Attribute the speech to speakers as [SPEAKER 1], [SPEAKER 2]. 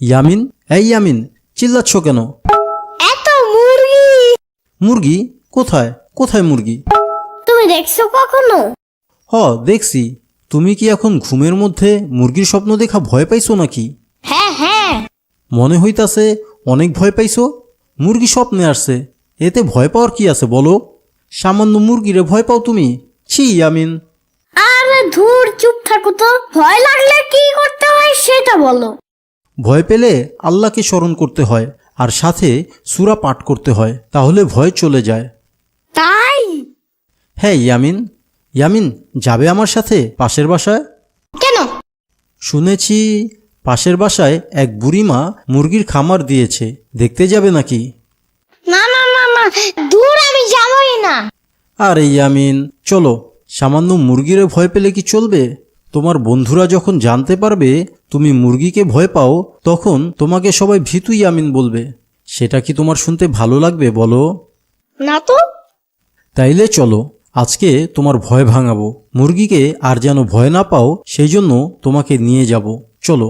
[SPEAKER 1] ইয়ামিন, এই ইয়ামিন, চিল্লাচ্ছ কেন?
[SPEAKER 2] এত মুরগি
[SPEAKER 1] মুরগি? কোথায় কোথায় মুরগি?
[SPEAKER 2] তুমি দেখছো কখনো?
[SPEAKER 1] দেখছি। তুমি কি এখন ঘুমের মধ্যে মুরগির স্বপ্ন দেখা ভয় পাইছো নাকি?
[SPEAKER 2] হ্যাঁ হ্যাঁ।
[SPEAKER 1] মনে হইতাছে অনেক ভয় পাইছো। মুরগি স্বপ্নে আসছে, এতে ভয় পাওয়ার কি আছে বলো? সামান্য মুরগিরে ভয় পাও তুমি? ছি ইয়ামিন।
[SPEAKER 2] আরে ধুর, চুপ থাকো তো। ভয় লাগলে কি করতে হয় সেটা বলো।
[SPEAKER 1] ভয় পেলে আল্লাহকে স্মরণ করতে হয়, আর সাথে সূরা পাঠ করতে হয়, তাহলে ভয় চলে যায়।
[SPEAKER 2] তাই?
[SPEAKER 1] হ্যাঁ ইয়ামিন। ইয়ামিন, যাবে আমার সাথে পাশের বাসায়?
[SPEAKER 2] কেন?
[SPEAKER 1] শুনেছি পাশের বাসায় এক বুড়িমা মুরগির খামার দিয়েছে, দেখতে যাবে নাকি?
[SPEAKER 2] না না না না, দূর, আমি যাবই না।
[SPEAKER 1] আরে ইয়ামিন, চলো। সামান্য মুরগিরে ভয় পেলে কি চলবে? তোমার বন্ধুরা যখন জানতে পারবে তুমি মুরগিকে ভয় পাও, তখন তোমাকে সবাই ভীতু ইয়ামিন বলবে। সেটা কি তোমার শুনতে ভালো লাগবে বলো?
[SPEAKER 2] না তো।
[SPEAKER 1] তাইলে চলো, আজকে তোমার ভয় ভাঙাবো। মুরগিকে আর যেন ভয় না পাও সেই জন্য তোমাকে নিয়ে যাব। চলো।